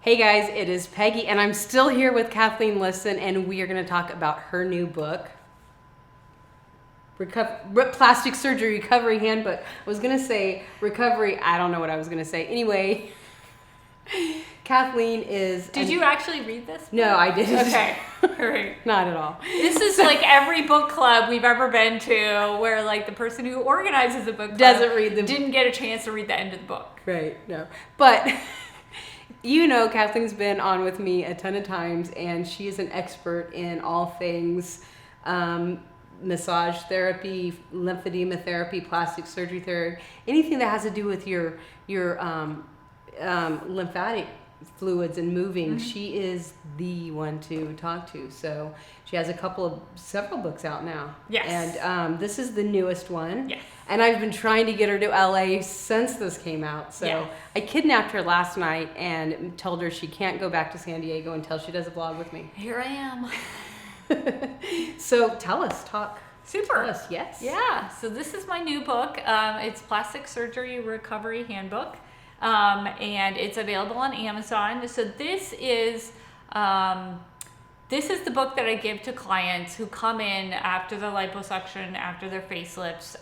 Hey guys, it is Peggy, and I'm still here with Kathleen Lisson, and we are going to talk about her new book, Plastic Surgery Recovery Handbook. I was going to say recovery, I don't know what I was going to say. Anyway, Kathleen is... Did you actually read this book? No, I didn't. Okay, great. Not at all. This is like every book club we've ever been to where like the person who organizes the book club doesn't read the didn't get a chance to read the end of the book. Right, no. But... You know, Kathleen's been on with me a ton of times, and she is an expert in all things massage therapy, lymphedema therapy, plastic surgery therapy, anything that has to do with your lymphatic fluids and moving. Mm-hmm. She is the one to talk to. So she has several books out now. Yes. And this is the newest one. Yes. And I've been trying to get her to LA since this came out. So yes. I kidnapped her last night and told her she can't go back to San Diego until she does a vlog with me. Here I am. So talk. Super. Tell us, yes. Yeah. So this is my new book. It's Plastic Surgery Recovery Handbook. And it's available on Amazon. So this is the book that I give to clients who come in after the liposuction, after their facelifts,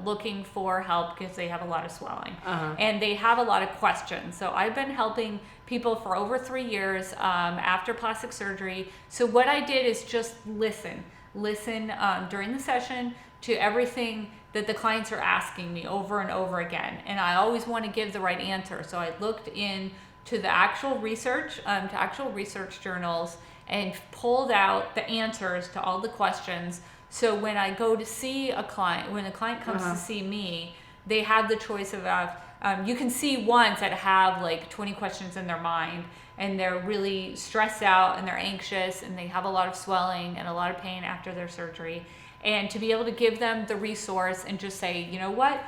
looking for help because they have a lot of swelling. Uh-huh. And they have a lot of questions. So I've been helping people for over 3 years after plastic surgery. So what I did is just listen during the session to everything that the clients are asking me over and over again. And I always want to give the right answer. So I looked into the actual research, to actual research journals, and pulled out the answers to all the questions. So when I go to see a client, when a client comes to see me, they have the choice of, you can see ones that have like 20 questions in their mind, and they're really stressed out and they're anxious and they have a lot of swelling and a lot of pain after their surgery. And to be able to give them the resource and just say, you know what,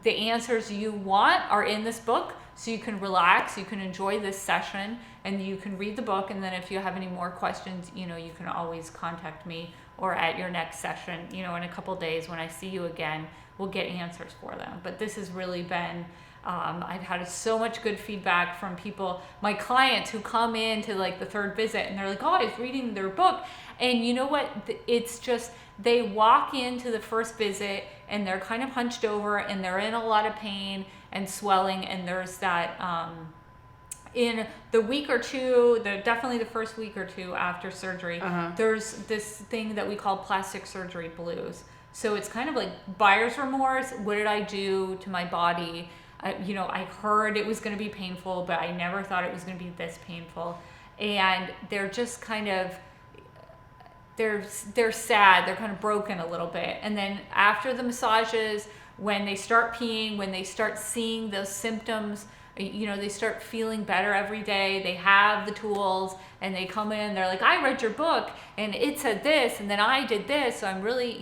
the answers you want are in this book, so you can relax, you can enjoy this session, and you can read the book. And then if you have any more questions, you can always contact me, or at your next session, in a couple days when I see you again, we'll get answers for them. But this has really been, I've had so much good feedback from people, my clients who come in to like the third visit and they're like, oh, I was reading their book. And you know what? It's just, they walk into the first visit and they're kind of hunched over and they're in a lot of pain and swelling. And there's that, in the week or two, definitely the first week or two after surgery, there's this thing that we call plastic surgery blues. So it's kind of like buyer's remorse. What did I do to my body? I heard it was going to be painful, but I never thought it was going to be this painful. And they're just kind of, they're sad, they're kind of broken a little bit. And then after the massages, when they start peeing, when they start seeing those symptoms, they start feeling better every day, they have the tools, and they come in, they're like, I read your book and it said this, and then I did this, so I'm really,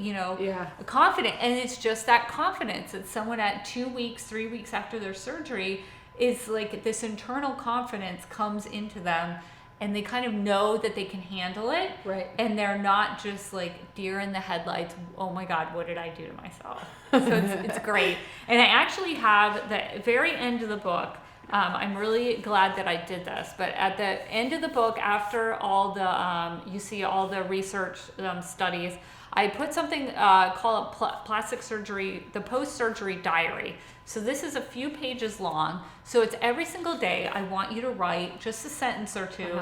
confident. And it's just that confidence that someone at 2 weeks, 3 weeks after their surgery is like, this internal confidence comes into them, and they kind of know that they can handle it. Right. And they're not just like deer in the headlights. Oh my God, what did I do to myself? So it's great. And I actually have the very end of the book. I'm really glad that I did this. But at the end of the book, after all the, you see all the research studies, I put something called plastic surgery, the post-surgery diary. So this is a few pages long. So it's every single day. I want you to write just a sentence or two.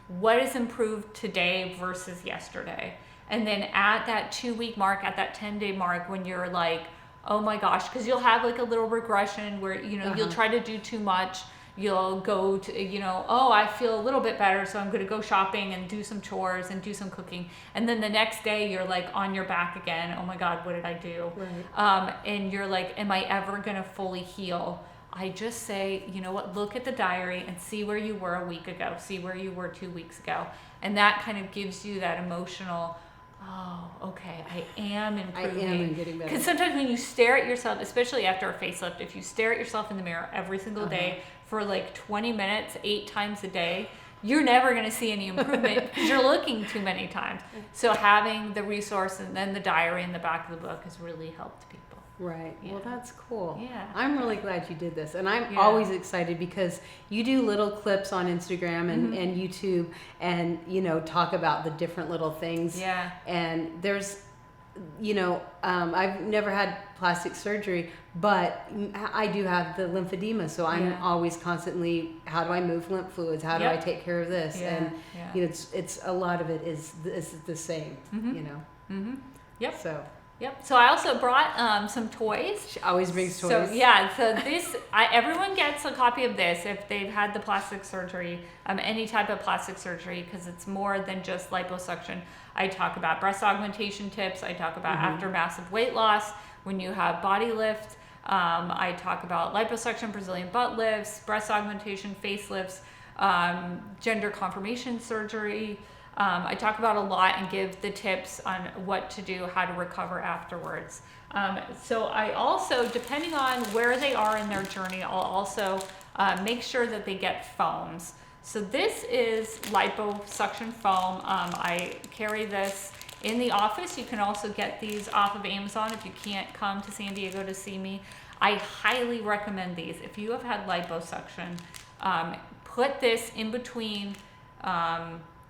What has improved today versus yesterday? And then at that 2-week mark, at that 10-day mark, when you're like, oh my gosh, because you'll have like a little regression where, you'll try to do too much. You'll go to, oh, I feel a little bit better, so I'm going to go shopping and do some chores and do some cooking. And then the next day you're like on your back again. Oh my God, what did I do? Right. And you're like, am I ever going to fully heal? I just say, you know what, look at the diary and see where you were a week ago, see where you were 2 weeks ago. And that kind of gives you that emotional, oh, okay, I am improving. I am getting better. Because sometimes when you stare at yourself, especially after a facelift, if you stare at yourself in the mirror every single day for like 20 minutes, 8 times a day, you're never going to see any improvement because you're looking too many times. So having the resource and then the diary in the back of the book has really helped people. Right. Yeah. Well, that's cool. Yeah. I'm really glad you did this. And I'm Yeah. always excited because you do little clips on Instagram and YouTube and, talk about the different little things. Yeah. And there's, I've never had plastic surgery, but I do have the lymphedema. So I'm always constantly, how do I move lymph fluids? How do I take care of this? And, it's a lot of it is the same, Yep. So. Yep. So I also brought some toys. She always brings toys. So yeah. So this, everyone gets a copy of this if they've had the plastic surgery, any type of plastic surgery, because it's more than just liposuction. I talk about breast augmentation tips. I talk about after massive weight loss when you have body lift. I talk about liposuction, Brazilian butt lifts, breast augmentation, facelifts, gender confirmation surgery. I talk about a lot and give the tips on what to do, how to recover afterwards. So I also, depending on where they are in their journey, I'll also make sure that they get foams. So this is liposuction foam. I carry this in the office. You can also get these off of Amazon if you can't come to San Diego to see me. I highly recommend these. If you have had liposuction, put this in between.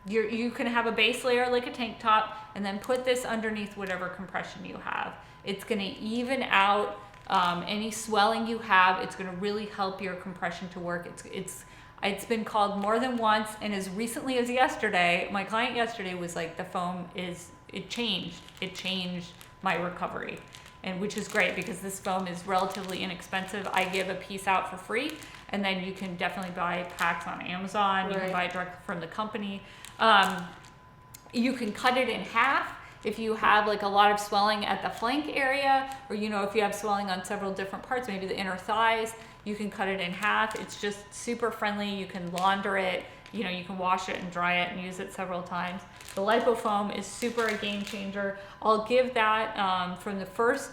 You can have a base layer like a tank top and then put this underneath whatever compression you have. It's going to even out any swelling you have. It's going to really help your compression to work. It's been called more than once, and as recently as yesterday, my client yesterday was like, the foam it changed my recovery, and which is great because this foam is relatively inexpensive. I give a piece out for free, and then you can definitely buy packs on Amazon. Right. You can buy it directly from the company. You can cut it in half if you have like a lot of swelling at the flank area, or if you have swelling on several different parts, maybe the inner thighs, you can cut it in half. It's just super friendly. You can launder it, you can wash it and dry it and use it several times. The lipofoam is super a game changer. I'll give that from the first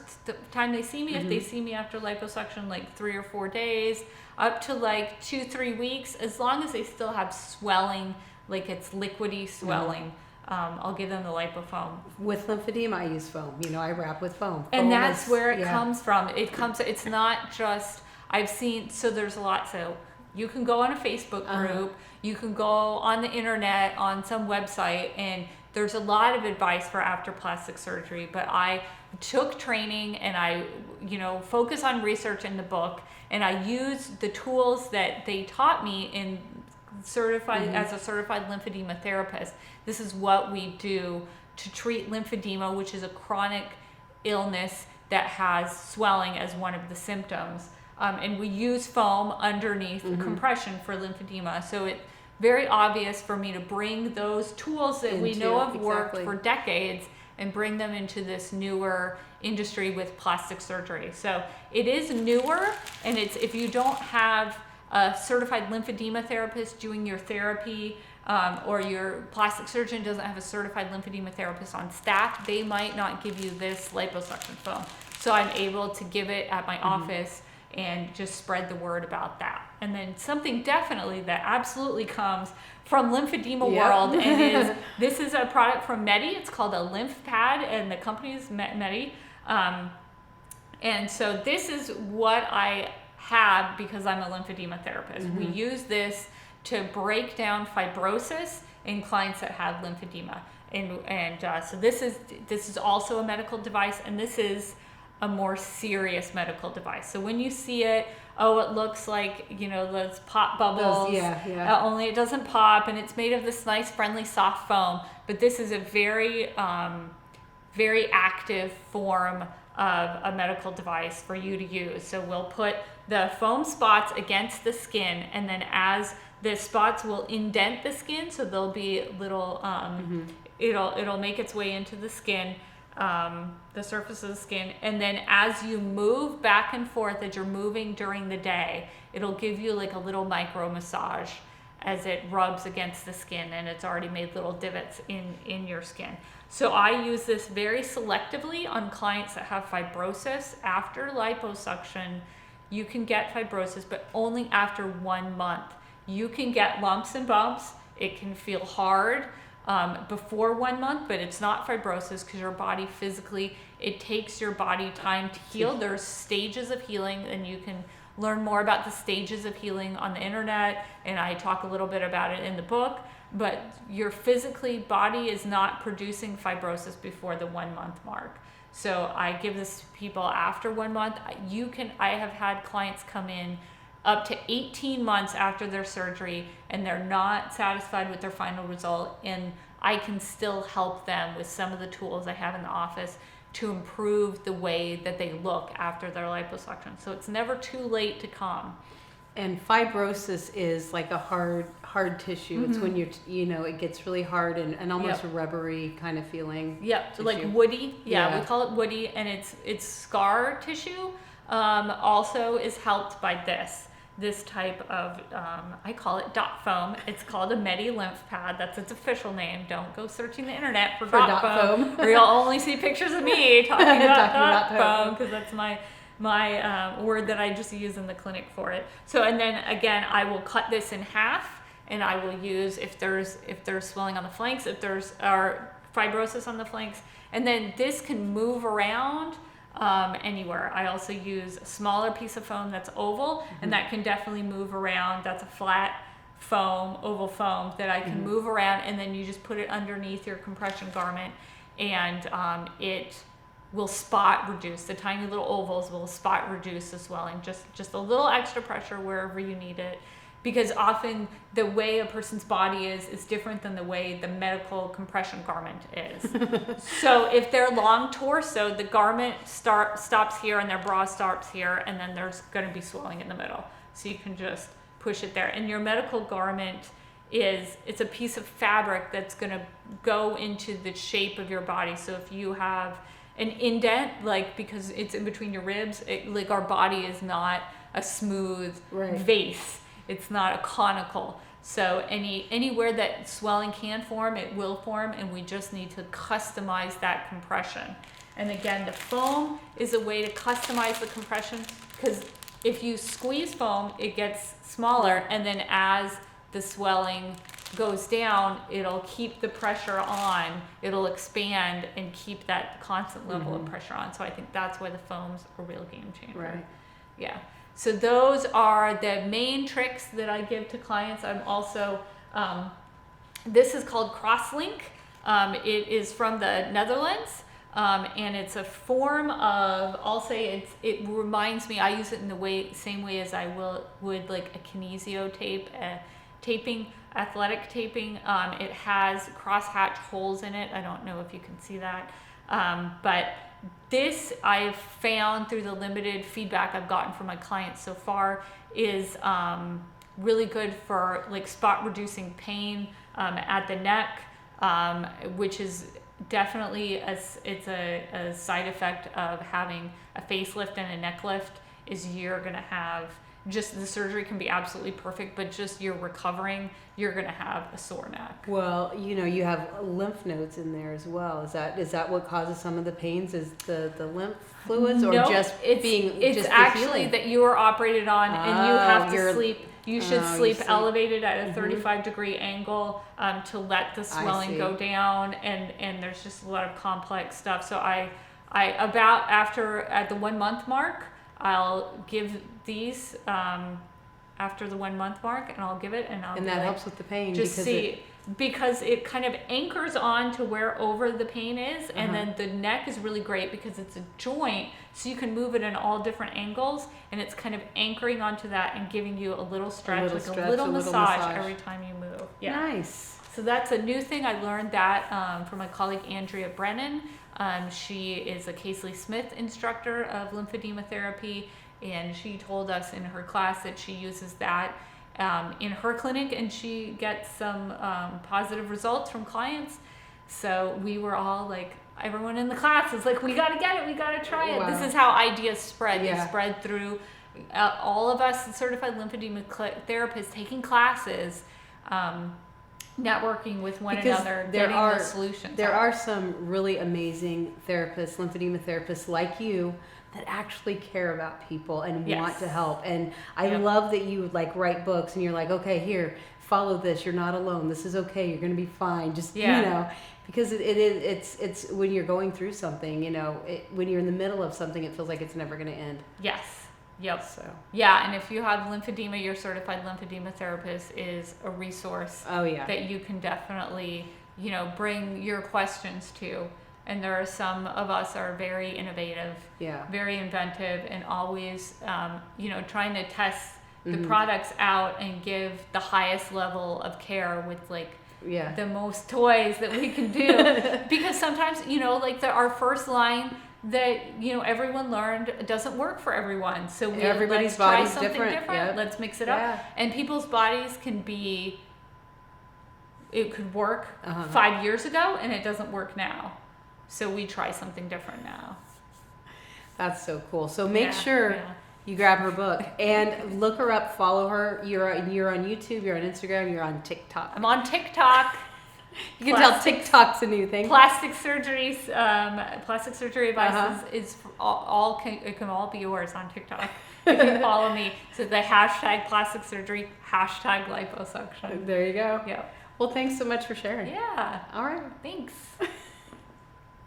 time they see me, if they see me after liposuction, like 3 or 4 days, up to like 2-3 weeks, as long as they still have swelling, like it's liquidy swelling. I'll give them the lipofoam. With lymphedema, I use foam. I wrap with foam. And that's where it comes from. It's not just, I've seen, so there's a lot. So you can go on a Facebook group, you can go on the internet, on some website, and there's a lot of advice for after plastic surgery. But I took training and I, focus on research in the book, and I use the tools that they taught me in as a certified lymphedema therapist. This is what we do to treat lymphedema, which is a chronic illness that has swelling as one of the symptoms. And we use foam underneath compression for lymphedema. So it's very obvious for me to bring those tools that we know have worked for decades and bring them into this newer industry with plastic surgery. So it is newer, and it's, if you don't have a certified lymphedema therapist doing your therapy, or your plastic surgeon doesn't have a certified lymphedema therapist on staff, they might not give you this liposuction foam. So I'm able to give it at my office and just spread the word about that. And then something definitely that absolutely comes from lymphedema world, and this is a product from Medi. It's called a lymph pad, and the company is Medi. And so this is what I have because I'm a lymphedema therapist. We use this to break down fibrosis in clients that have lymphedema. And so this is also a medical device, and this is a more serious medical device. So when you see it, it looks like, those pop bubbles. Only it doesn't pop, and it's made of this nice, friendly, soft foam. But this is a very, very active form of a medical device for you to use. So we'll put the foam spots against the skin, and then as the spots will indent the skin, so there'll be little, it'll make its way into the skin, the surface of the skin, and then as you move back and forth, as you're moving during the day, it'll give you like a little micro massage as it rubs against the skin, and it's already made little divots in your skin. So I use this very selectively on clients that have fibrosis. After liposuction, you can get fibrosis, but only after 1 month. You can get lumps and bumps. It can feel hard. before 1 month, but it's not fibrosis because your body physically, it takes your body time to heal. There's stages of healing, and you can learn more about the stages of healing on the internet, and I talk a little bit about it in the book. But your body is not producing fibrosis before the 1 month mark. So I give this to people after 1 month. I have had clients come in up to 18 months after their surgery and they're not satisfied with their final result, and I can still help them with some of the tools I have in the office to improve the way that they look after their liposuction. So it's never too late to come. And fibrosis is like a hard tissue. Mm-hmm. It's when it gets really hard and almost a rubbery kind of feeling. Yep, so like woody. Yeah, we call it woody, and it's scar tissue. Also is helped by this type of, I call it dot foam. It's called a Medi lymph pad. That's its official name. Don't go searching the internet for dot foam. Or you'll only see pictures of me talking about dot foam, because that's my word that I just use in the clinic for it. So, and then again, I will cut this in half, and I will use, if there's swelling on the flanks, if there's fibrosis on the flanks, and then this can move around anywhere. I also use a smaller piece of foam that's oval, mm-hmm. and that can definitely move around. That's a flat foam, oval foam that I can mm-hmm. move around, and then you just put it underneath your compression garment, and it will spot reduce. The tiny little ovals will spot reduce the swelling, just a little extra pressure wherever you need it, because often the way a person's body is different than the way the medical compression garment is. So if they're long torso, the garment stops here and their bra stops here, and then there's going to be swelling in the middle. So you can just push it there. And your medical garment it's a piece of fabric that's going to go into the shape of your body. So if you have an indent, like because it's in between your ribs, like our body is not a smooth vase. It's not a conical. So anywhere that swelling can form, it will form, and we just need to customize that compression. And again, the foam is a way to customize the compression, because if you squeeze foam, it gets smaller, and then as the swelling goes down, it'll keep the pressure on, it'll expand and keep that constant level mm-hmm. of pressure on. So I think that's why the foam's a real game changer. Right. Yeah. So those are the main tricks that I give to clients. I'm also, this is called Crosslink. It is from the Netherlands, and it's a form of, I'll say it reminds me, I use it in the same way as I would like a kinesio tape, taping, athletic taping. It has crosshatch holes in it. I don't know if you can see that, but this I've found through the limited feedback I've gotten from my clients so far is really good for like spot reducing pain at the neck, which is definitely it's a side effect of having a facelift and a neck lift, is you're gonna have just the surgery can be absolutely perfect, but just you're recovering, you're going to have a sore neck. Well, you have lymph nodes in there as well. Is that what causes some of the pains? Is the lymph fluids, or it's actually that you were operated on and you have to sleep. You should sleep elevated at a 35 degree angle to let the swelling go down, and there's just a lot of complex stuff. So at the 1 month mark, I'll give these after the 1 month mark, and I'll give it, and that helps with the pain. Because it kind of anchors on to wherever the pain is, and then the neck is really great because it's a joint, so you can move it in all different angles, and it's kind of anchoring onto that and giving you a little stretch, a little massage every time you move. Yeah. Nice. So that's a new thing. I learned that from my colleague Andrea Brennan. She is a Casely Smith instructor of lymphedema therapy, and she told us in her class that she uses that in her clinic, and she gets some positive results from clients. So we were all like, everyone in the class is like, we got to get it, we got to try it. Wow. This is how ideas spread. They spread through all of us certified lymphedema therapists taking classes, networking with one another, getting the solutions. There are some really amazing therapists, lymphedema therapists like you, that actually care about people and want to help. And I love that you like write books and you're like, okay, here, follow this. You're not alone. This is okay. You're going to be fine. Just, Yeah. you know, because it's when you're going through something, you know, when you're in the middle of something, it feels like it's never going to end. Yes. Yep. So. Yeah, and if you have lymphedema, your certified lymphedema therapist is a resource that you can definitely, you know, bring your questions to. And there are some of us are very innovative, very inventive, and always, you know, trying to test the products out and give the highest level of care with like the most toys that we can do. Because sometimes, you know, like our first line that, you know, everyone learned doesn't work for everyone. So everybody's let's try body's something different. Yep. Let's mix it up. And people's bodies can be, it could work 5 years ago and it doesn't work now. So we try something different now. That's so cool. So make sure you grab her book and look her up, follow her. You're on YouTube, you're on Instagram, you're on TikTok. I'm on TikTok. You can tell TikTok's a new thing. Plastic surgery advice is all it can all be yours on TikTok. If you follow me, so the hashtag plastic surgery, hashtag liposuction. There you go. Yeah. Well, thanks so much for sharing. Yeah. All right. Thanks.